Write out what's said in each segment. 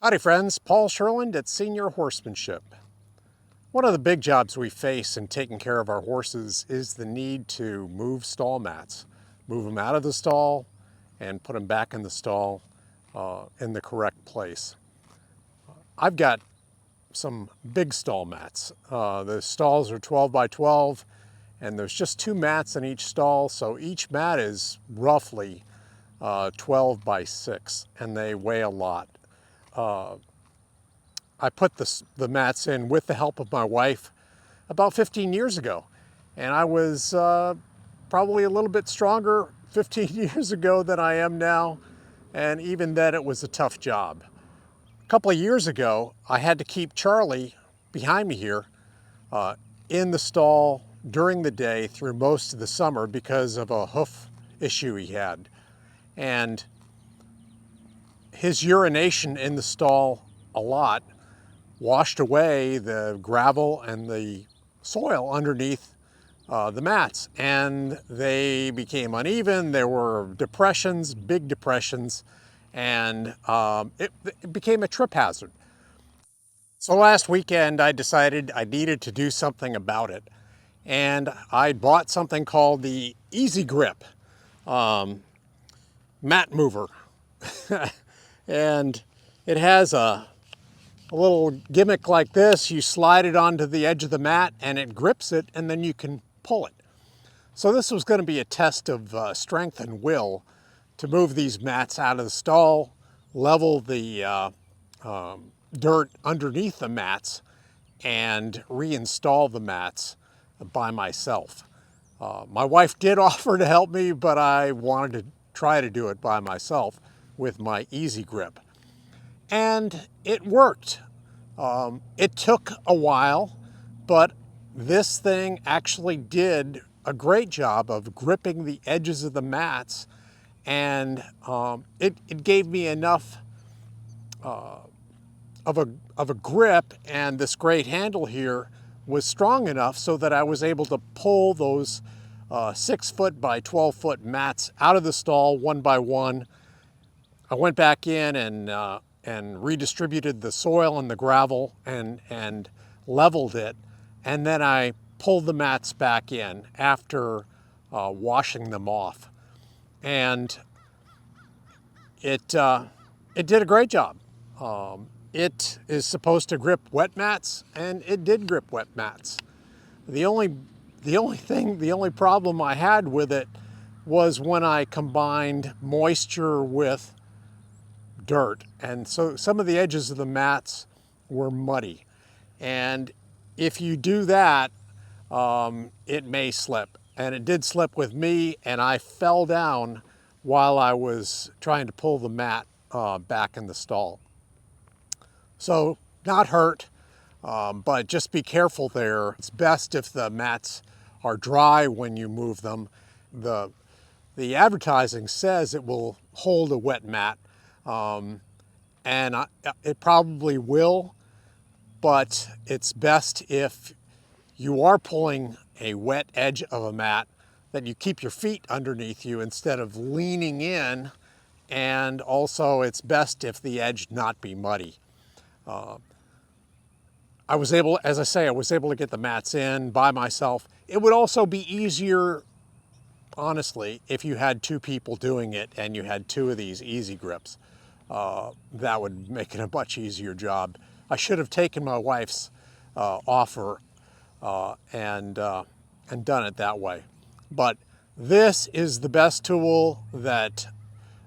Howdy friends, Paul Sherland at Senior Horsemanship. One of the big jobs we face in taking care of our horses is the need to move stall mats. Move them out of the stall and put them back in the stall in the correct place. I've got some big stall mats. The stalls are 12 by 12 and there's just 2 mats in each stall, so each mat is roughly 12 by 6 and they weigh a lot. I put the mats in with the help of my wife about 15 years ago. And I was probably a little bit stronger 15 years ago than I am now. And even then it was a tough job. A couple of years ago, I had to keep Charlie behind me here in the stall during the day through most of the summer because of a hoof issue he had. And his urination in the stall a lot washed away the gravel and the soil underneath the mats, and they became uneven. There were depressions, big depressions, and it became a trip hazard. So last weekend I decided I needed to do something about it, and I bought something called the Easy Grip mat mover. And it has a little gimmick like this. You slide it onto the edge of the mat and it grips it, and then you can pull it. So this was going to be a test of strength and will to move these mats out of the stall, level the dirt underneath the mats, and reinstall the mats by myself. My wife did offer to help me, but I wanted to try to do it by myself with my Easy Grip. And it worked. It took a while, but this thing actually did a great job of gripping the edges of the mats, and it gave me enough of a grip, and this great handle here was strong enough so that I was able to pull those 6 foot by 12 foot mats out of the stall one by one. I went back in and redistributed the soil and the gravel and leveled it, and then I pulled the mats back in after washing them off, and it did a great job. It is supposed to grip wet mats, and it did grip wet mats. The only problem I had with it was when I combined moisture with dirt, and so some of the edges of the mats were muddy, and if you do that, it may slip, and it did slip with me, and I fell down while I was trying to pull the mat back in the stall. So not hurt, but just be careful there. It's best if the mats are dry when you move them. The advertising says it will hold a wet mat, and it probably will, but it's best if you are pulling a wet edge of a mat that you keep your feet underneath you instead of leaning in, and also it's best if the edge not be muddy. I was able, as I say, I was able to get the mats in by myself. It would also be easier, honestly, if you had 2 people doing it and you had 2 of these Easy Grips. That would make it a much easier job. I should have taken my wife's offer and done it that way. But this is the best tool that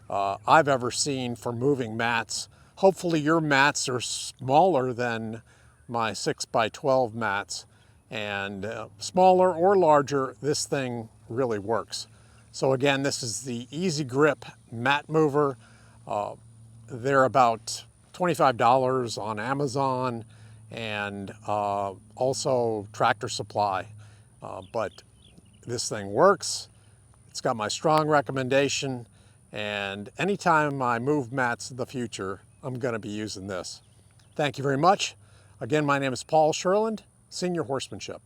I've ever seen for moving mats. Hopefully your mats are smaller than my 6 by 12 mats, and smaller or larger, this thing really works. So again, this is the Easy Grip mat mover. They're about $25 on Amazon and also Tractor Supply. But this thing works. It's got my strong recommendation, and anytime I move mats in the future, I'm going to be using this. Thank you very much. Again, my name is Paul Sherland, Senior Horsemanship.